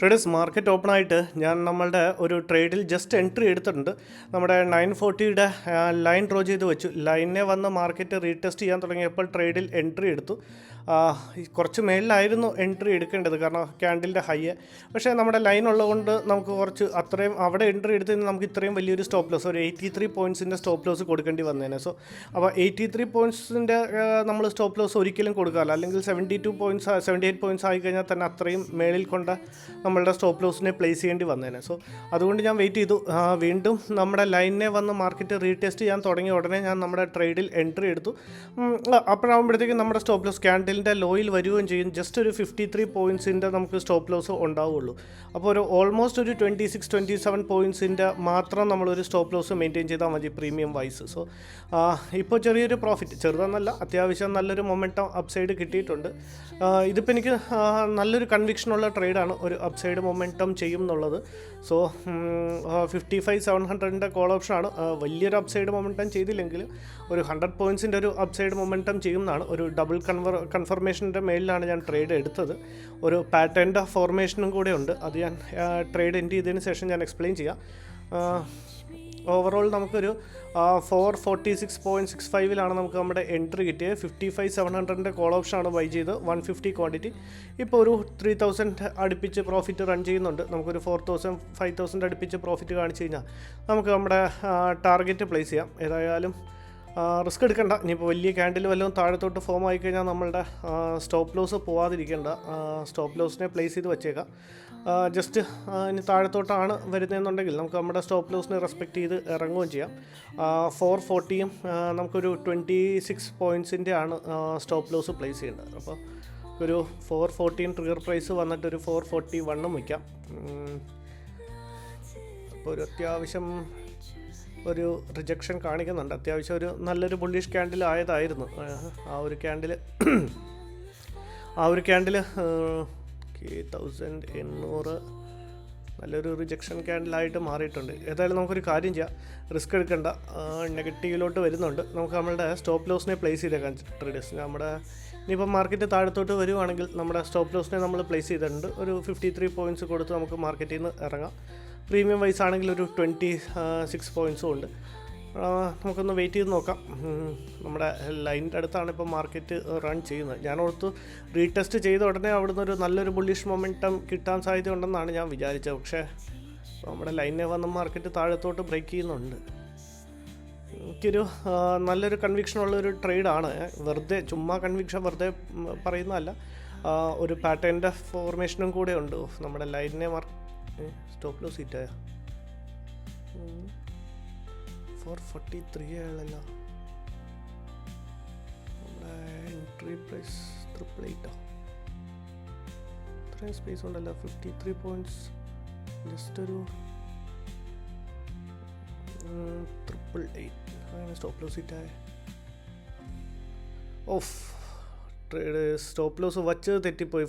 Traders market open ആയിട്ട് ഞാൻ നമ്മളുടെ ഒരു ട്രേഡിൽ ജസ്റ്റ് എൻട്രി എടുത്തിട്ടുണ്ട്. നമ്മുടെ 940യുടെ ലൈൻ ഡ്രോ ചെയ്ത് വെച്ചു. ലൈനെ വന്ന് മാർക്കറ്റ് റീടെസ്റ്റ് ചെയ്യാൻ തുടങ്ങിയപ്പോൾ ട്രേഡിൽ എൻട്രി എടുത്തു. കുറച്ച് മേളിലായിരുന്നു എൻട്രി എടുക്കേണ്ടത്, കാരണം ക്യാൻഡിലിൻ്റെ ഹൈ. പക്ഷേ നമ്മുടെ ലൈൻ ഉള്ളതുകൊണ്ട് നമുക്ക് കുറച്ച് അത്രയും അവിടെ എൻട്രി എടുത്തതിന് നമുക്ക് ഇത്രയും വലിയൊരു സ്റ്റോപ്പ് ലോസ്, ഒരു 83 പോയിൻറ്റ്സിൻ്റെ സ്റ്റോപ്പ് ലോസ് കൊടുക്കേണ്ടി വന്നേനെ. സോ അപ്പോൾ 83 പോയിൻറ്റ്സിൻ്റെ നമ്മൾ സ്റ്റോപ്പ് ലോസ് ഒരിക്കലും കൊടുക്കാറില്ല. അല്ലെങ്കിൽ 72 പോയിൻറ്റ്സ് 78 പോയിൻറ്റ്സ് ആയി കഴിഞ്ഞാൽ തന്നെ അത്രയും മേളിൽ കൊണ്ട് നമ്മളുടെ സ്റ്റോപ്പ് ലോസിനെ പ്ലേസ് ചെയ്യേണ്ടി വന്നേനെ. സോ അതുകൊണ്ട് ഞാൻ വെയിറ്റ് ചെയ്തു. വീണ്ടും നമ്മുടെ ലൈനിനെ വന്ന് മാർക്കറ്റ് റീടെസ്റ്റ് ചെയ്യാൻ തുടങ്ങിയ ഉടനെ ഞാൻ നമ്മുടെ ട്രേഡിൽ എൻട്രി എടുത്തു. അപ്പോഴാകുമ്പോഴത്തേക്കും നമ്മുടെ സ്റ്റോപ്പ് ലോസ് ക്യാൻഡിലിൻ്റെ ലോയിൽ വരികയും ചെയ്യും. ജസ്റ്റ് ഒരു 53 പോയിൻറ്റ്സിൻ്റെ നമുക്ക് സ്റ്റോപ്പ് ലോസ് ഉണ്ടാവുകയുള്ളൂ. അപ്പോൾ ഒരു ഓൾമോസ്റ്റ് ഒരു 26-27 പോയിൻറ്റ്സിൻ്റെ മാത്രം നമ്മളൊരു സ്റ്റോപ്പ് ലോസ് മെയിൻറ്റെയിൻ ചെയ്താൽ മതി പ്രീമിയം വൈസ്. സോ ഇപ്പോൾ ചെറിയൊരു പ്രോഫിറ്റ്, ചെറുതെന്നല്ല, അത്യാവശ്യം നല്ലൊരു മൊമെൻറ്റം അപ്സൈഡ് കിട്ടിയിട്ടുണ്ട്. ഇതിപ്പോൾ എനിക്ക് നല്ലൊരു കൺവിക്ഷനുള്ള ട്രേഡാണ്, ഒരു അപ്സൈഡ് മൊമെൻറ്റം ചെയ്യും എന്നുള്ളത്. സോ 55,700ൻ്റെ കോൾ ഓപ്ഷനാണ്. വലിയൊരു അപ്സൈഡ് മൊമെൻറ്റം ചെയ്തില്ലെങ്കിൽ ഒരു 100 പോയിൻറ്റ്സിൻ്റെ ഒരു അപ്സൈഡ് മൊമെൻറ്റം ചെയ്യുന്നതാണ്. ഒരു ഡബിൾ കൺഫർമേഷൻ്റെ മേലിലാണ് ഞാൻ ട്രേഡ് എടുത്തത്. ഒരു പാറ്റേണിൻ്റെ ഫോർമേഷനും കൂടെ ഉണ്ട്. അത് ഞാൻ ട്രേഡ് എൻഡ് ചെയ്തതിന് ശേഷം ഞാൻ എക്സ്പ്ലെയിൻ ചെയ്യാം. ഓവറോൾ നമുക്കൊരു 446.65 നമുക്ക് നമ്മുടെ എൻട്രി കിട്ടിയത്. 55,700ൻ്റെ കോൾ ഓപ്ഷനാണ് ബൈ ചെയ്ത് 150 ക്വാണ്ടിറ്റി. ഇപ്പോൾ ഒരു 3,000 അടുപ്പിച്ച് പ്രോഫിറ്റ് റൺ ചെയ്യുന്നുണ്ട്. നമുക്കൊരു 4,000 5,000 അടുപ്പിച്ച് പ്രോഫിറ്റ് കാണിച്ചു കഴിഞ്ഞാൽ നമുക്ക് നമ്മുടെ ടാർഗറ്റ് പ്ലേസ് ചെയ്യാം. ഏതായാലും റിസ്ക് എടുക്കണ്ട. ഇനിയിപ്പോൾ വലിയ ക്യാൻഡിൽ വല്ലതും താഴത്തോട്ട് ഫോം ആയിക്കഴിഞ്ഞാൽ നമ്മളുടെ സ്റ്റോപ്പ് ലോസ് പോവാതിരിക്കേണ്ട. സ്റ്റോപ്പ് ലോസിനെ പ്ലേസ് ചെയ്ത് വെച്ചേക്കാം. ജസ്റ്റ് ഇനി താഴത്തോട്ടാണ് വരുന്നതെന്നുണ്ടെങ്കിൽ നമുക്ക് നമ്മുടെ സ്റ്റോപ്പ് ലോസിനെ റെസ്പെക്റ്റ് ചെയ്ത് ഇറങ്ങുകയും ചെയ്യാം. 440യും നമുക്കൊരു 26 പോയിൻറ്റ്സിൻ്റെ ആണ് സ്റ്റോപ്പ് ലോസ് പ്ലേസ് ചെയ്യേണ്ടത്. അപ്പോൾ ഒരു 414 ട്രിഗർ പ്രൈസ് വന്നിട്ട് ഒരു 441 വയ്ക്കാം. അപ്പോൾ ഒരു അത്യാവശ്യം ഒരു റിജക്ഷൻ കാണിക്കുന്നുണ്ട്. അത്യാവശ്യം ഒരു നല്ലൊരു ബുള്ളിഷ് ക്യാൻഡിൽ ആയതായിരുന്നു. ആ ഒരു ക്യാൻഡിൽ 1800 നല്ലൊരു റിജക്ഷൻ ക്യാൻഡിലായിട്ട് മാറിയിട്ടുണ്ട്. ഏതായാലും നമുക്കൊരു കാര്യം ചെയ്യാം, റിസ്ക് എടുക്കേണ്ട. നെഗറ്റീവിലോട്ട് വരുന്നുണ്ട്. നമുക്ക് നമ്മളുടെ സ്റ്റോപ്പ് ലോസിനെ പ്ലേസ് ചെയ്തേക്കാം ട്രേഡേഴ്സ്. നമ്മുടെ ഇനിയിപ്പോൾ മാർക്കറ്റ് താഴത്തോട്ട് വരുവാണെങ്കിൽ നമ്മുടെ സ്റ്റോപ്പ് ലോസിനെ നമ്മൾ പ്ലേസ് ചെയ്തിട്ടുണ്ട്. ഒരു 53 പോയിൻറ്റ്സ് കൊടുത്ത് നമുക്ക് മാർക്കറ്റിൽ നിന്ന് ഇറങ്ങാം. പ്രീമിയം വൈസ് ആണെങ്കിൽ ഒരു 26 പോയിൻറ്റ്സും ഉണ്ട്. നമുക്കൊന്ന് വെയിറ്റ് ചെയ്ത് നോക്കാം. നമ്മുടെ ലൈനിൻ്റെ അടുത്താണ് ഇപ്പോൾ മാർക്കറ്റ് റൺ ചെയ്യുന്നത്. ഞാൻ ഓർത്തു റീടെസ്റ്റ് ചെയ്ത ഉടനെ അവിടുന്ന് ഒരു നല്ലൊരു ബുള്ളിഷ് മൊമെൻറ്റം കിട്ടാൻ സാധ്യതയുണ്ടെന്നാണ് ഞാൻ വിചാരിച്ചത്. പക്ഷേ നമ്മുടെ ലൈനിനെ വന്ന് മാർക്കറ്റ് താഴത്തോട്ട് ബ്രേക്ക് ചെയ്യുന്നുണ്ട്. എനിക്കൊരു നല്ലൊരു കൺവിക്ഷനുള്ളൊരു ട്രേഡാണ്. വെറുതെ ചുമ്മാ കൺവിക്ഷൻ വെറുതെ പറയുന്നതല്ല. ഒരു പാറ്റേണിൻ്റെ ഫോർമേഷനും കൂടെ ഉണ്ട്. നമ്മുടെ ലൈനിനെ സ്റ്റോപ്പ് ലോസ് ഹിറ്റായ 443 ആയല്ലോ. നമ്മുടെ എൻട്രി പ്രൈസ് 888. ഇത്രയും സ്പേസ് ഉണ്ടല്ലോ. 53 പോയിൻറ്റ്സ് ജസ്റ്റ് ഒരു 888 അങ്ങനെ സ്റ്റോപ്പ് ലോസ് ഹിറ്റായ. ഓഫ് ട്രേഡ് സ്റ്റോപ്പ് ലോസ് വച്ചത് തെറ്റിപ്പോയി.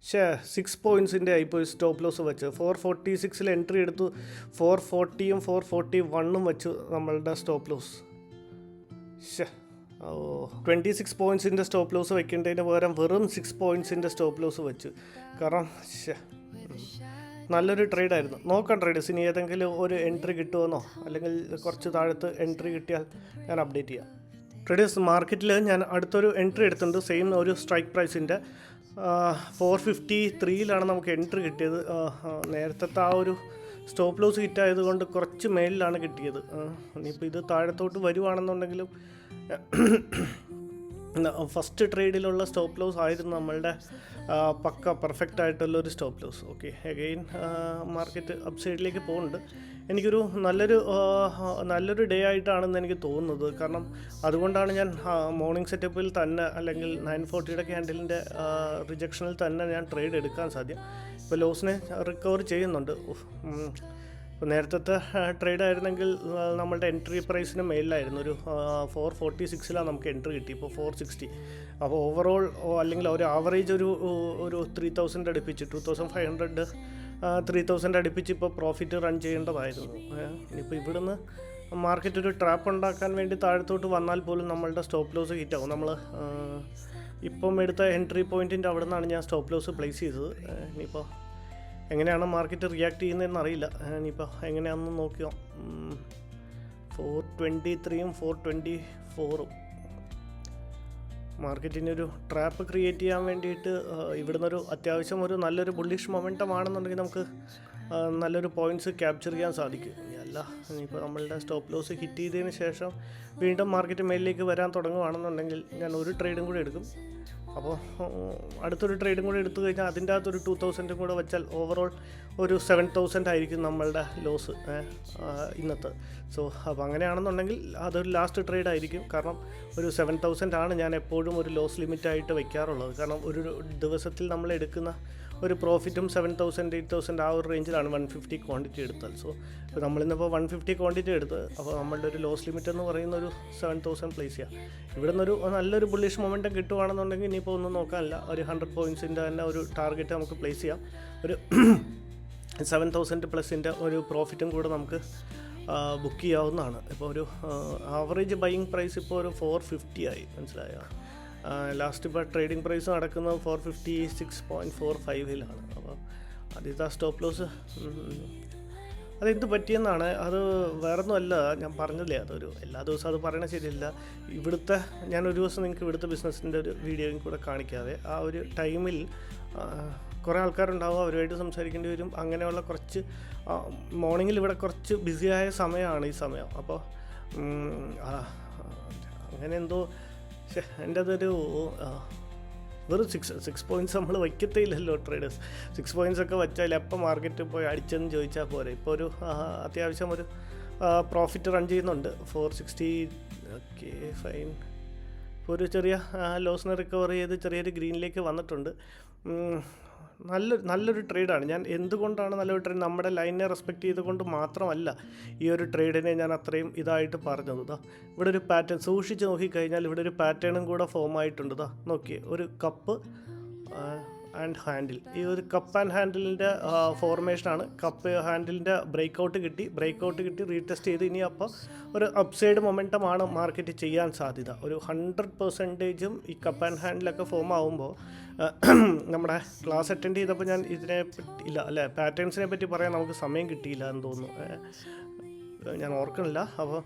6 പോയിൻറ്റ്സിൻ്റെ ആയിപ്പോയി സ്റ്റോപ്പ് ലോസ് വെച്ച്. 446 എൻട്രി എടുത്തു. 440യും 441 വെച്ചു നമ്മളുടെ സ്റ്റോപ്പ് ലോസ്. 26 പോയിൻറ്റ്സിൻ്റെ സ്റ്റോപ്പ് ലോസ് വെക്കേണ്ടതിന് പകരം വെറും 6 പോയിൻറ്റ്സിൻ്റെ സ്റ്റോപ്പ് ലോസ് വെച്ചു. കാരണം നല്ലൊരു ട്രേഡായിരുന്നു. നോക്കാം ട്രേഡേഴ്സ്, ഇനി ഏതെങ്കിലും ഒരു എൻട്രി കിട്ടുമെന്നോ അല്ലെങ്കിൽ കുറച്ച് താഴത്ത് എൻട്രി കിട്ടിയാൽ ഞാൻ അപ്ഡേറ്റ് ചെയ്യാം. ട്രേഡേഴ്സ് മാർക്കറ്റിൽ ഞാൻ അടുത്തൊരു എൻട്രി എടുത്തിട്ടുണ്ട്. സെയിം ഒരു സ്ട്രൈക്ക് പ്രൈസിൻ്റെ 453 നമുക്ക് എൻട്രി കിട്ടിയത്. നേരത്തെ ആ ഒരു സ്റ്റോപ്പ് ലോസ് ഹിറ്റായത് കൊണ്ട് കുറച്ച് മേലിലാണ് കിട്ടിയത്. ഇനിയിപ്പോൾ ഇത് താഴത്തോട്ട് വരുവാണെന്നുണ്ടെങ്കിലും ഫസ്റ്റ് ട്രേഡിലുള്ള സ്റ്റോപ്പ് ലോസ് ആയിരുന്നു നമ്മളുടെ പക്ക പെർഫെക്റ്റ് ആയിട്ടുള്ളൊരു stop loss. Okay, again market അപ്സൈഡിലേക്ക് പോകുന്നുണ്ട്. എനിക്കൊരു നല്ലൊരു ഡേ ആയിട്ടാണെന്ന് എനിക്ക് തോന്നുന്നത്. കാരണം അതുകൊണ്ടാണ് ഞാൻ മോർണിംഗ് സെറ്റപ്പിൽ തന്നെ അല്ലെങ്കിൽ 940യുടെ ക്യാൻഡലിൻ്റെ റിജക്ഷനിൽ തന്നെ ഞാൻ ട്രേഡ് എടുക്കാൻ സാധ്യം. ഇപ്പോൾ ലോസിനെ റിക്കവർ ചെയ്യുന്നുണ്ട്. ഇപ്പോൾ നേരത്തെ ട്രേഡ് ആയിരുന്നെങ്കിൽ നമ്മളുടെ എൻട്രി പ്രൈസിന് മേലിലായിരുന്നു. ഒരു 446 നമുക്ക് എൻട്രി കിട്ടി. ഇപ്പോൾ 460. അപ്പോൾ ഓവറോൾ അല്ലെങ്കിൽ ഒരു ആവറേജ് ഒരു 3000 അടുപ്പിച്ച് 2500 3000 അടുപ്പിച്ച് ഇപ്പോൾ പ്രോഫിറ്റ് റൺ ചെയ്യേണ്ടതായിരുന്നു. ഇനിയിപ്പോൾ ഇവിടുന്ന് മാർക്കറ്റ് ഒരു ട്രാപ്പ് ഉണ്ടാക്കാൻ വേണ്ടി താഴത്തോട്ട് വന്നാൽ പോലും നമ്മളുടെ സ്റ്റോപ്പ് ലോസ് ഹിറ്റാവും. നമ്മൾ ഇപ്പം എടുത്ത എൻട്രി പോയിൻറ്റിൻ്റെ അവിടെ നിന്നാണ് ഞാൻ സ്റ്റോപ്പ് ലോസ് പ്ലേസ് ചെയ്തത്. ഇനിയിപ്പോൾ എങ്ങനെയാണ് മാർക്കറ്റ് റിയാക്ട് ചെയ്യുന്നതെന്ന് അറിയില്ല. ഇനിയിപ്പോൾ എങ്ങനെയാണെന്ന് നോക്കിയോ. 423 424 മാർക്കറ്റിനൊരു ട്രാപ്പ് ക്രിയേറ്റ് ചെയ്യാൻ വേണ്ടിയിട്ട് ഇവിടുന്ന് ഒരു അത്യാവശ്യം ഒരു നല്ലൊരു ബുള്ളിഷ് മൊമെൻറ്റം ആണെന്നുണ്ടെങ്കിൽ നമുക്ക് നല്ലൊരു പോയിൻറ്റ്സ് ക്യാപ്ചർ ചെയ്യാൻ സാധിക്കും. അല്ല ഇനിയിപ്പോൾ നമ്മളുടെ സ്റ്റോപ്പ് ലോസ് ഹിറ്റ് ചെയ്തതിന് ശേഷം വീണ്ടും മാർക്കറ്റ് മേലിലേക്ക് വരാൻ തുടങ്ങുകയാണെന്നുണ്ടെങ്കിൽ ഞാൻ ഒരു ട്രേഡും കൂടി എടുക്കും. അപ്പോൾ അടുത്തൊരു ട്രേഡും കൂടി എടുത്തു കഴിഞ്ഞാൽ അതിൻ്റെ അകത്തൊരു 2000 കൂടെ വെച്ചാൽ ഓവറോൾ ഒരു 7000 ആയിരിക്കും നമ്മളുടെ ലോസ് ഇന്നത്തെ. സോ അപ്പോൾ അങ്ങനെയാണെന്നുണ്ടെങ്കിൽ അതൊരു ലാസ്റ്റ് ട്രേഡ് ആയിരിക്കും. കാരണം ഒരു 7000 ആണ് ഞാൻ എപ്പോഴും ഒരു ലോസ് ലിമിറ്റായിട്ട് വയ്ക്കാറുള്ളത്. കാരണം ഒരു ദിവസത്തിൽ നമ്മൾ എടുക്കുന്ന ഒരു പ്രോഫിറ്റും 7000 8000 ആ ഒരു റേഞ്ചിലാണ് 150 ക്വാണ്ടിറ്റി എടുത്താൽ. സോ നമ്മളിന്നിപ്പോൾ 150 ക്വാണ്ടിറ്റി എടുത്ത് അപ്പോൾ നമ്മളുടെ ഒരു ലോസ് ലിമിറ്റ് എന്ന് പറയുന്ന ഒരു 7000 പ്ലേസ് ചെയ്യാം. ഇവിടെ നിന്നൊരു നല്ലൊരു ബുള്ളിഷ് മൊമെൻറ്റം കിട്ടുകയാണെന്നുണ്ടെങ്കിൽ ഇനിയിപ്പോൾ ഒന്നും നോക്കാനില്ല, ഒരു 100 പോയിൻറ്റ്സിൻ്റെ തന്നെ ഒരു ടാർഗറ്റ് നമുക്ക് പ്ലേസ് ചെയ്യാം. ഒരു 7000 പ്ലസിൻ്റെ ഒരു പ്രോഫിറ്റും കൂടെ നമുക്ക് ബുക്ക് ചെയ്യാവുന്നതാണ്. ഇപ്പോൾ ഒരു ആവറേജ് ബൈയിങ് പ്രൈസ് ഇപ്പോൾ ഒരു 450 ആയി, മനസ്സിലായോ. ലാസ്റ്റ് ഇപ്പോൾ ട്രേഡിംഗ് പ്രൈസ് നടക്കുന്നത് 456.45 അപ്പോൾ ആദ്യത്തെ സ്റ്റോപ്പ് ലോസ് അതെന്ത് പറ്റിയെന്നാണ്. അത് വേറൊന്നുമല്ല, ഞാൻ പറഞ്ഞില്ലേ, അതൊരു എല്ലാ ദിവസവും അത് പറയണത് ശരിയല്ല. ഇവിടുത്തെ ഞാനൊരു ദിവസം നിങ്ങൾക്ക് ഇവിടുത്തെ ബിസിനസ്സിൻ്റെ ഒരു വീഡിയോയും കൂടെ കാണിക്കാതെ ആ ഒരു ടൈമിൽ കുറേ ആൾക്കാരുണ്ടാവും, അവരുമായിട്ട് സംസാരിക്കേണ്ടി വരും. അങ്ങനെയുള്ള കുറച്ച് മോർണിംഗിൽ ഇവിടെ കുറച്ച് ബിസിയായ സമയമാണ് ഈ സമയം. അപ്പോൾ അങ്ങനെ എന്തോ എൻ്റെ അതൊരു വെറും 6 പോയിൻറ്റ്സ് നമ്മൾ വയ്ക്കത്തേയില്ലല്ലോ ട്രേഡേഴ്സ്. 6 പോയിൻറ്റ്സൊക്കെ വെച്ചാൽ എപ്പോൾ മാർക്കറ്റ് പോയി അടിച്ചെന്ന് ചോദിച്ചാൽ പോരെ. ഇപ്പോൾ ഒരു അത്യാവശ്യം ഒരു പ്രോഫിറ്റ് റൺ ചെയ്യുന്നുണ്ട് 460. Okay fine. ഇപ്പോൾ ഒരു ചെറിയ ലോസിനെ റിക്കവർ ചെയ്ത് ചെറിയൊരു ഗ്രീനിലേക്ക് വന്നിട്ടുണ്ട്. നല്ലൊരു ട്രേഡാണ്. ഞാൻ എന്തുകൊണ്ടാണ് നല്ലൊരു ട്രേഡ്, നമ്മുടെ ലൈനിനെ റെസ്പെക്റ്റ് ചെയ്തുകൊണ്ട് മാത്രമല്ല ഈ ഒരു ട്രേഡിനെ ഞാൻ അത്രയും ഇതായിട്ട് പറഞ്ഞത്. ഇവിടെ ഒരു പാറ്റേൺ സൂക്ഷിച്ച് നോക്കിക്കഴിഞ്ഞാൽ ഇവിടെ ഒരു പാറ്റേണും കൂടെ ഫോം ആയിട്ടുണ്ട്. നോക്കിയേ, ഒരു കപ്പ് ആൻഡ് ഹാൻഡിൽ. ഈ ഒരു കപ്പ് ആൻഡ് ഹാൻഡിലിൻ്റെ ഫോർമേഷനാണ്. കപ്പ് ഹാൻഡിലിൻ്റെ ബ്രേക്കൗട്ട് കിട്ടി റീടെസ്റ്റ് ചെയ്ത് ഇനി അപ്പോൾ ഒരു അപ്സൈഡ് മൊമെൻറ്റമാണ് മാർക്കറ്റ് ചെയ്യാൻ സാധ്യത. ഒരു 100% ഈ കപ്പ് ആൻഡ് ഹാൻഡിലൊക്കെ ഫോം ആകുമ്പോൾ നമ്മുടെ ക്ലാസ് അറ്റൻഡ് ചെയ്തപ്പോൾ ഞാൻ ഇതിനെ പറ്റി പാറ്റേൺസിനെ പറ്റി പറയാൻ നമുക്ക് സമയം കിട്ടിയില്ല എന്ന് തോന്നുന്നു, ഞാൻ ഓർക്കണില്ല. അപ്പോൾ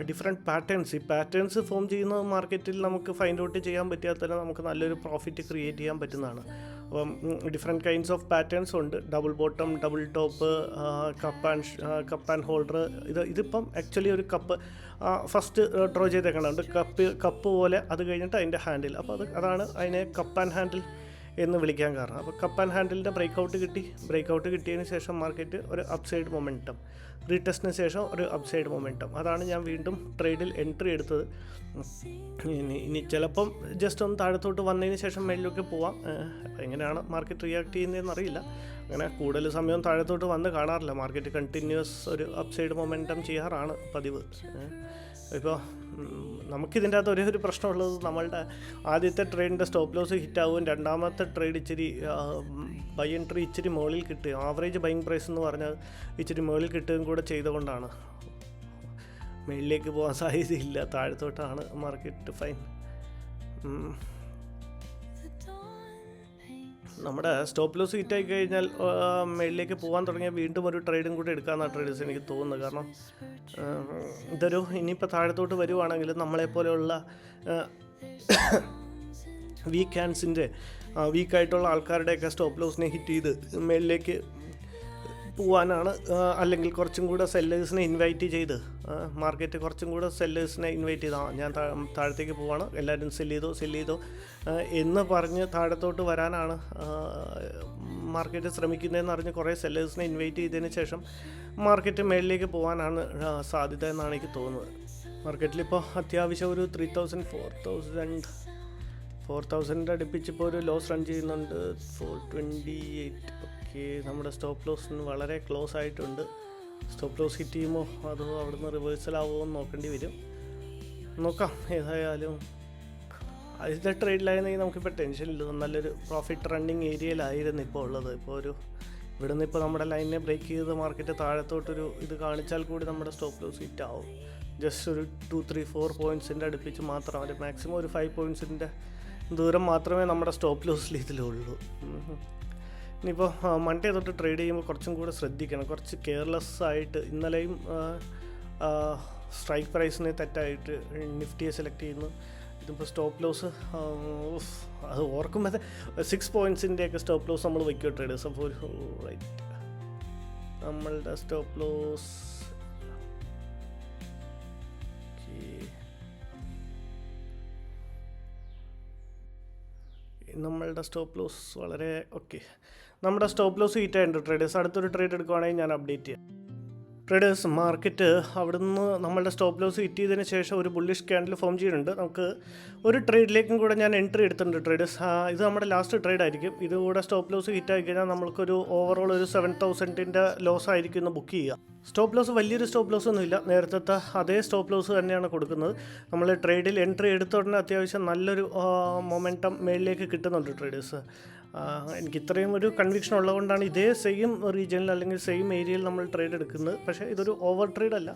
ഡിഫറെൻറ്റ് പാറ്റേൺസ്, ഈ പാറ്റേൺസ് ഫോം ചെയ്യുന്ന മാർക്കറ്റിൽ നമുക്ക് ഫൈൻഡ് ഔട്ട് ചെയ്യാൻ പറ്റിയാൽ തന്നെ നമുക്ക് നല്ലൊരു പ്രോഫിറ്റ് ക്രിയേറ്റ് ചെയ്യാൻ പറ്റുന്നതാണ്. അപ്പം ഡിഫറെൻറ്റ് കൈൻഡ്സ് ഓഫ് പാറ്റേൺസ് ഉണ്ട്. Double bottom, double top, cup and holder. ഇതിപ്പം ആക്ച്വലി ഒരു കപ്പ് ഫസ്റ്റ് ഡ്രോ ചെയ്തേക്കണുണ്ട്, കപ്പ് പോലെ. അത് കഴിഞ്ഞിട്ട് അതിൻ്റെ ഹാൻഡിൽ. അപ്പോൾ അതാണ് അതിനെ കപ്പ് ആൻഡ് ഹാൻഡിൽ എന്ന് വിളിക്കാൻ കാരണം. അപ്പോൾ കപ്പ് ആൻഡ് ഹാൻഡിലിൻ്റെ ബ്രേക്കൗട്ട് കിട്ടിയതിന് ശേഷം മാർക്കറ്റ് ഒരു അപ്സൈഡ് മൊമെൻറ്റം, റീടെസ്റ്റിന് ശേഷം ഒരു അപ്സൈഡ് മൊമെൻറ്റം. അതാണ് ഞാൻ വീണ്ടും ട്രേഡിൽ എൻട്രി എടുത്തത്. ഇനി ചിലപ്പം ജസ്റ്റ് ഒന്ന് താഴത്തോട്ട് വന്നതിന് ശേഷം മേളിലേക്ക് പോവാം. എങ്ങനെയാണ് മാർക്കറ്റ് റിയാക്ട് ചെയ്യുന്നതെന്ന് അറിയില്ല. അങ്ങനെ കൂടുതൽ സമയം താഴത്തോട്ട് വന്ന് കാണാറില്ല. മാർക്കറ്റ് കണ്ടിന്യൂസ് ഒരു അപ്സൈഡ് മൊമെൻറ്റം ചെയ്യാറാണ് പതിവ്. ഇപ്പോൾ നമുക്കിതിൻ്റെ അകത്ത് ഒരേ ഒരു പ്രശ്നമുള്ളത്, നമ്മളുടെ ആദ്യത്തെ ട്രേഡിൻ്റെ സ്റ്റോപ്പ് ലോസ് ഹിറ്റാവും, രണ്ടാമത്തെ ട്രേഡ് ഇച്ചിരി ബൈ എൻട്രി ഇച്ചിരി മുകളിൽ കിട്ടുകയും ആവറേജ് ബൈയിങ് പ്രൈസ് എന്ന് പറഞ്ഞാൽ ഇച്ചിരി മുകളിൽ കിട്ടുകയും കൂടെ ചെയ്തുകൊണ്ടാണ് മേളിലേക്ക് പോകാൻ സാധ്യതയില്ല. താഴത്തോട്ടാണ് മാർക്കറ്റ് ഫൈൻ. നമ്മുടെ സ്റ്റോപ്പ് ലോസ് ഹിറ്റായി കഴിഞ്ഞാൽ മേളിലേക്ക് പോകാൻ തുടങ്ങിയാൽ വീണ്ടും ഒരു ട്രേഡും കൂടി എടുക്കാമെന്നാണ് ട്രേഡേഴ്സ് എനിക്ക് തോന്നുന്നത്. കാരണം ഇതൊരു ഇനിയിപ്പോൾ താഴത്തോട്ട് വരുവാണെങ്കിൽ നമ്മളെപ്പോലെയുള്ള വീക്ക് ഹാൻഡ്സിൻ്റെ വീക്കായിട്ടുള്ള ആൾക്കാരുടെയൊക്കെ സ്റ്റോപ്പ് ലോസിനെ ഹിറ്റ് ചെയ്ത് മേളിലേക്ക് പോവാനാണ്. അല്ലെങ്കിൽ കുറച്ചും കൂടെ സെല്ലേഴ്സിനെ ഇൻവൈറ്റ് ചെയ്ത് മാർക്കറ്റ് കുറച്ചും കൂടെ സെല്ലേഴ്സിനെ ഇൻവൈറ്റ് ചെയ്ത് ഞാൻ താഴത്തേക്ക് പോവാണ്, എല്ലാവരും സെല്ല് ചെയ്തോ എന്ന് പറഞ്ഞ് താഴത്തോട്ട് വരാനാണ് മാർക്കറ്റ് ശ്രമിക്കുന്നതെന്ന് അറിഞ്ഞ് കുറേ സെല്ലേഴ്സിനെ ഇൻവൈറ്റ് ചെയ്തതിന് ശേഷം മാർക്കറ്റ് മേളിലേക്ക് പോകാനാണ് സാധ്യത എന്നാണ് എനിക്ക് തോന്നുന്നത്. മാർക്കറ്റിലിപ്പോൾ അത്യാവശ്യം ഒരു 3000 4000 അടുപ്പിച്ചിപ്പോൾ ഒരു ലോസ് റൺ ചെയ്യുന്നുണ്ട്. 428. ഓക്കെ, നമ്മുടെ സ്റ്റോപ്പ് ലോസിന് വളരെ ക്ലോസ് ആയിട്ടുണ്ട്. സ്റ്റോപ്പ് ലോസ് ഹിറ്റ് ചെയ്യുമോ അതോ അവിടെ നിന്ന് റിവേഴ്സൽ ആവുമോ എന്ന് നോക്കേണ്ടി വരും. നോക്കാം. ഏതായാലും ആദ്യത്തെ ട്രേഡിലായിരുന്നെങ്കിൽ നമുക്കിപ്പോൾ ടെൻഷനില്ല, നല്ലൊരു പ്രോഫിറ്റ് റണ്ണിങ് ഏരിയയിലായിരുന്നു ഇപ്പോൾ ഉള്ളത്. ഇപ്പോൾ ഒരു ഇവിടെ നിന്ന് ഇപ്പോൾ നമ്മുടെ ലൈനിനെ ബ്രേക്ക് ചെയ്ത് മാർക്കറ്റ് താഴത്തോട്ടൊരു ഇത് കാണിച്ചാൽ കൂടി നമ്മുടെ സ്റ്റോപ്പ് ലോസ് ഹിറ്റ് ആവും. ജസ്റ്റ് ഒരു 2-3-4 പോയിൻറ്റ്സിൻ്റെ അടുപ്പിച്ച് മാത്രം, ഒരു മാക്സിമം ഒരു 5 പോയിൻറ്റ്സിൻ്റെ ദൂരം മാത്രമേ നമ്മുടെ സ്റ്റോപ്പ് ലോസിൽ ഇതിലുള്ളൂ. ഇനിയിപ്പോൾ മൺഡേ തൊട്ട് ട്രേഡ് ചെയ്യുമ്പോൾ കുറച്ചും കൂടെ ശ്രദ്ധിക്കണം, കുറച്ച് കെയർലെസ് ആയിട്ട്. ഇന്നലെയും സ്ട്രൈക്ക് പ്രൈസിനെ തെറ്റായിട്ട് നിഫ്റ്റിയെ സെലക്ട് ചെയ്യുന്നു. ഇതിപ്പോൾ സ്റ്റോപ്പ് ലോസ് അത് ഓർക്കുമ്പോൾ 6 പോയിൻറ്റ്സിൻ്റെയൊക്കെ സ്റ്റോപ്പ് ലോസ് നമ്മൾ വയ്ക്കുക ട്രേഡേഴ്സ്. അപ്പോൾ ഒരു റൈറ്റ് നമ്മളുടെ സ്റ്റോപ്പ് ലോസ് വളരെ ഓക്കെ. നമ്മുടെ സ്റ്റോപ്പ് ലോസ് ഹീറ്റ് ആയിട്ടുണ്ട് ട്രേഡേഴ്സ്. അടുത്തൊരു ട്രേഡ് എടുക്കുവാണെങ്കിൽ ഞാൻ അപ്ഡേറ്റ് ചെയ്യാം. ട്രേഡേഴ്സ് മാർക്കറ്റ് അവിടെ നിന്ന് നമ്മളുടെ സ്റ്റോപ്പ് ലോസ് ഹിറ്റ് ചെയ്തതിന് ശേഷം ഒരു ബുള്ളിഷ് ക്യാൻഡിൽ ഫോം ചെയ്യുന്നുണ്ട്. നമുക്ക് ഒരു ട്രേഡിലേക്കും കൂടെ ഞാൻ എൻട്രി എടുത്തിട്ടുണ്ട് ട്രേഡേഴ്സ്. ഇത് നമ്മുടെ ലാസ്റ്റ് ട്രേഡ് ആയിരിക്കും. ഇതുകൂടെ സ്റ്റോപ്പ് ലോസ് ഹിറ്റ് ആയി കഴിഞ്ഞാൽ നമ്മൾക്കൊരു ഓവറോൾ ഒരു 7,000 ലോസ് ആയിരിക്കും ഇന്ന് ബുക്ക് ചെയ്യുക. സ്റ്റോപ്പ് ലോസ് വലിയൊരു സ്റ്റോപ്പ് ലോസ് ഒന്നുമില്ല, നേരത്തെ അതേ സ്റ്റോപ്പ് ലോസ് തന്നെയാണ് കൊടുക്കുന്നത്. നമ്മൾ ട്രേഡിൽ എൻട്രി എടുത്ത ഉടനെ അത്യാവശ്യം നല്ലൊരു മൊമെൻറ്റം മേളിലേക്ക് കിട്ടുന്നുണ്ട് ട്രേഡേഴ്സ്. എനിക്ക് ഇത്രയും ഒരു കൺവിക്ഷൻ ഉള്ളതുകൊണ്ടാണ് ഇതേ സെയിം റീജിയനിൽ അല്ലെങ്കിൽ സെയിം ഏരിയയിൽ നമ്മൾ ട്രേഡ് എടുക്കുന്നത്. പക്ഷേ ഇതൊരു ഓവർ ട്രേഡ് അല്ല.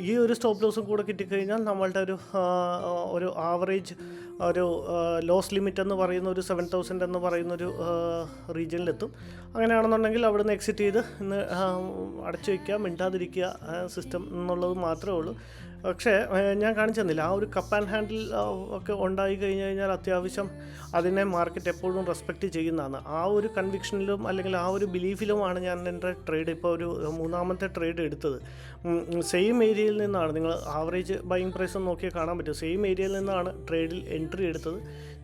ഈ ഒരു സ്റ്റോപ്പ് ലോസും കൂടെ കിട്ടിക്കഴിഞ്ഞാൽ നമ്മളുടെ ഒരു ആവറേജ് ഒരു ലോസ് ലിമിറ്റ് എന്ന് പറയുന്ന ഒരു 7,000 എന്ന് പറയുന്നൊരു റീജിയനിലെത്തും. അങ്ങനെയാണെന്നുണ്ടെങ്കിൽ അവിടെ നിന്ന് എക്സിറ്റ് ചെയ്ത് ഇന്ന് അടച്ചു വയ്ക്കുക, മിണ്ടാതിരിക്കുക സിസ്റ്റം എന്നുള്ളത് മാത്രമേ ഉള്ളൂ. പക്ഷേ ഞാൻ കാണിച്ചു തന്നില്ല, ആ ഒരു കപ്പ് ആൻഡ് ഹാൻഡിൽ ഒക്കെ ഉണ്ടായി കഴിഞ്ഞ് കഴിഞ്ഞാൽ അത്യാവശ്യം അതിനെ മാർക്കറ്റ് എപ്പോഴും റെസ്പെക്റ്റ് ചെയ്യുന്നതാണ്. ആ ഒരു കൺവിക്ഷനിലും അല്ലെങ്കിൽ ആ ഒരു ബിലീഫിലുമാണ് ഞാൻ എൻ്റെ ട്രേഡ് ഇപ്പോൾ ഒരു 3ാമത്തെ ട്രേഡ് എടുത്തത്. സെയിം ഏരിയയിൽ നിന്നാണ്, നിങ്ങൾ ആവറേജ് ബൈയിങ് പ്രൈസ് നോക്കിയാൽ കാണാൻ പറ്റും, സെയിം ഏരിയയിൽ നിന്നാണ് ട്രേഡിൽ എൻട്രി എടുത്തത്.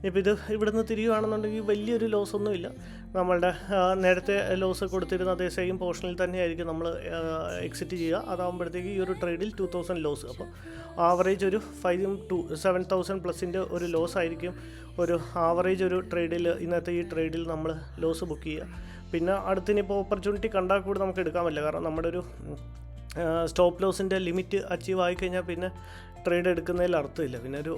ഇപ്പോൾ ഇത് ഇവിടുന്ന് തിരിയുകയാണെന്നുണ്ടെങ്കിൽ വലിയൊരു ലോസൊന്നുമില്ല. നമ്മളുടെ നേരത്തെ ലോസ് കൊടുത്തിരുന്ന അതേ സെയിം പോർഷനിൽ തന്നെയായിരിക്കും നമ്മൾ എക്സിറ്റ് ചെയ്യുക. അതാകുമ്പോഴത്തേക്ക് ഈ ഒരു ട്രേഡിൽ 2,000 ലോസ്. അപ്പോൾ ആവറേജ് ഒരു 5 to 7,000 പ്ലസിൻ്റെ ഒരു ലോസ് ആയിരിക്കും ഒരു ആവറേജ് ഒരു ട്രേഡിൽ, ഇന്നത്തെ ഈ ട്രേഡിൽ നമ്മൾ ലോസ് ബുക്ക് ചെയ്യുക. പിന്നെ അടുത്തിനിപ്പോൾ ഓപ്പർച്യൂണിറ്റി കണ്ടാൽ കൂടി നമുക്ക് എടുക്കാൻ പറ്റില്ല. കാരണം നമ്മുടെ ഒരു സ്റ്റോപ്പ് ലോസിൻ്റെ ലിമിറ്റ് അച്ചീവ് ആയിക്കഴിഞ്ഞാൽ പിന്നെ ട്രേഡ് എടുക്കുന്നതിൽ അർത്ഥമില്ല. പിന്നെ ഒരു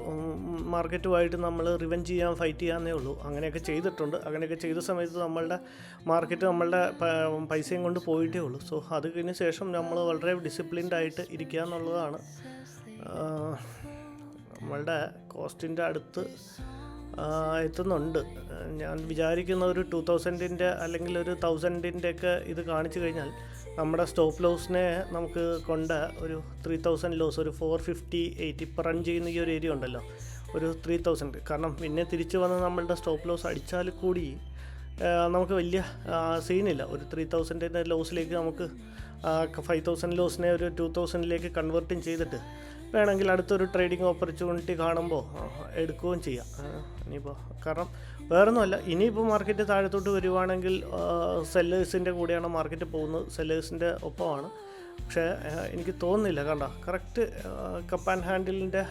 മാർക്കറ്റുമായിട്ട് നമ്മൾ റിവെഞ്ച് ചെയ്യാൻ ഫൈറ്റ് ചെയ്യാന്നേ ഉള്ളൂ. അങ്ങനെയൊക്കെ ചെയ്തിട്ടുണ്ട്. അങ്ങനെയൊക്കെ ചെയ്ത സമയത്ത് നമ്മളുടെ മാർക്കറ്റ് നമ്മളുടെ പൈസയും കൊണ്ട് പോയിട്ടേ ഉള്ളൂ. സോ അത് കഴിഞ്ഞ ശേഷം നമ്മൾ വളരെ ഡിസിപ്ലിൻഡ് ആയിട്ട് ഇരിക്കുക എന്നുള്ളതാണ്. നമ്മളുടെ കോസ്റ്റിൻ്റെ അടുത്ത് എത്തുന്നുണ്ട്. ഞാൻ വിചാരിക്കുന്ന ഒരു 2,000 അല്ലെങ്കിൽ ഒരു 1,000 ഒക്കെ ഇത് കാണിച്ചു കഴിഞ്ഞാൽ നമ്മുടെ സ്റ്റോപ്പ് ലോസിനെ നമുക്ക് കൊണ്ട് ഒരു 3,000 ലോസ്, ഒരു 458 ഇപ്പോൾ റൺ ചെയ്യുന്ന ഈ ഒരു ഏരിയ ഉണ്ടല്ലോ, ഒരു 3,000. കാരണം പിന്നെ തിരിച്ച് വന്ന് നമ്മളുടെ സ്റ്റോപ്പ് ലോസ് അടിച്ചാൽ കൂടി നമുക്ക് വലിയ സീനില്ല. ഒരു 3,000 ലോസിലേക്ക് നമുക്ക് 5,000 ലോസിനെ ഒരു 2,000 കൺവേർട്ടും ചെയ്തിട്ട് വേണമെങ്കിൽ അടുത്തൊരു ട്രേഡിംഗ് ഓപ്പർച്യൂണിറ്റി കാണുമ്പോൾ എടുക്കുകയും ചെയ്യാം. ഇനിയിപ്പോൾ കാരണം വേറൊന്നുമല്ല, ഇനിയിപ്പോൾ മാർക്കറ്റ് താഴത്തോട്ട് വരുവാണെങ്കിൽ സെല്ലേഴ്സിൻ്റെ കൂടെയാണ് മാർക്കറ്റ് പോകുന്നത്, സെല്ലേഴ്സിൻ്റെ ഒപ്പമാണ്. പക്ഷേ എനിക്ക് തോന്നുന്നില്ല, കണ്ട കറക്റ്റ് കപ്പ് ആൻഡ് ഹാൻഡിലിൻ്റെ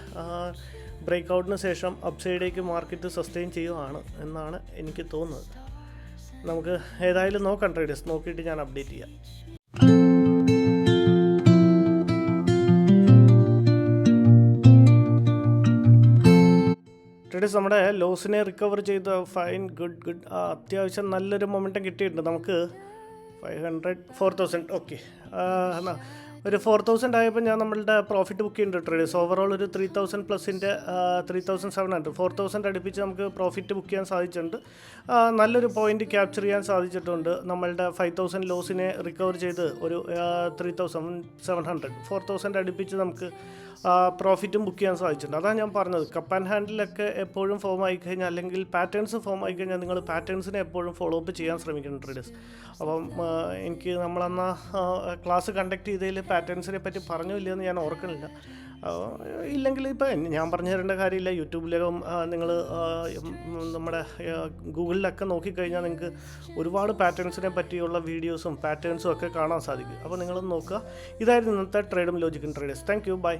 ബ്രേക്ക് ഔട്ടിന് ശേഷം അപ്സൈഡേക്ക് മാർക്കറ്റ് സസ്റ്റെയിൻ ചെയ്യുകയാണ് എന്നാണ് എനിക്ക് തോന്നുന്നത്. നമുക്ക് ഏതായാലും നോക്കാം ട്രേഡേഴ്സ്, നോക്കിയിട്ട് ഞാൻ അപ്ഡേറ്റ് ചെയ്യാം. ട്രേഡേഴ്സ് നമ്മുടെ ലോസിനെ റിക്കവർ ചെയ്ത് ഫൈൻ, ഗുഡ്. അത്യാവശ്യം നല്ലൊരു മൊമെൻറ്റം കിട്ടിയിട്ടുണ്ട്. നമുക്ക് 500 4,000 ഓക്കെ. ഒരു 4,000 ആയപ്പോൾ ഞാൻ നമ്മളുടെ പ്രോഫിറ്റ് ബുക്ക് ചെയ്യുന്നുണ്ട് ട്രേഡേഴ്സ്. ഓവറോൾ ഒരു 3,000 പ്ലസിൻ്റെ 3,700 4,000 അടുപ്പിച്ച് നമുക്ക് പ്രോഫിറ്റ് ബുക്ക് ചെയ്യാൻ സാധിച്ചിട്ടുണ്ട്. നല്ലൊരു പോയിന്റ് ക്യാപ്ചർ ചെയ്യാൻ സാധിച്ചിട്ടുണ്ട്. നമ്മളുടെ 5,000 ലോസിനെ റിക്കവർ ചെയ്ത് ഒരു 3,700 4,000 അടുപ്പിച്ച് നമുക്ക് പ്രോഫിറ്റും ബുക്ക് ചെയ്യാൻ സാധിച്ചിട്ടുണ്ട്. അതാണ് ഞാൻ പറഞ്ഞത്, കപ്പ് ആൻഡ് ഹാൻഡിലൊക്കെ എപ്പോഴും ഫോം ആയിക്കഴിഞ്ഞാൽ അല്ലെങ്കിൽ പാറ്റേൺസ് ഫോം ആയിക്കഴിഞ്ഞാൽ നിങ്ങൾ പാറ്റേൺസിനെ എപ്പോഴും ഫോളോ അപ്പ് ചെയ്യാൻ ശ്രമിക്കണം ട്രേഡേഴ്സ്. അപ്പം എനിക്ക് നമ്മളന്ന് ക്ലാസ് കണ്ടക്ട് ചെയ്തതിൽ പാറ്റേൺസിനെ പറ്റി പറഞ്ഞില്ലെന്ന് ഞാൻ ഓർക്കണില്ല. ഇല്ലെങ്കിൽ ഇപ്പം ഞാൻ പറഞ്ഞു തരേണ്ട കാര്യമില്ല. യൂട്യൂബിലും നിങ്ങൾ നമ്മുടെ ഗൂഗിളിലൊക്കെ നോക്കിക്കഴിഞ്ഞാൽ നിങ്ങൾക്ക് ഒരുപാട് പാറ്റേൺസിനെ പറ്റിയുള്ള വീഡിയോസും പാറ്റേൺസും ഒക്കെ കാണാൻ സാധിക്കും. അപ്പോൾ നിങ്ങളൊന്ന് നോക്കുക. ഇതായിരുന്നു ഇന്നത്തെ ട്രേഡും ലോജിക്കും ട്രേഡേഴ്സ്. Thank you, by.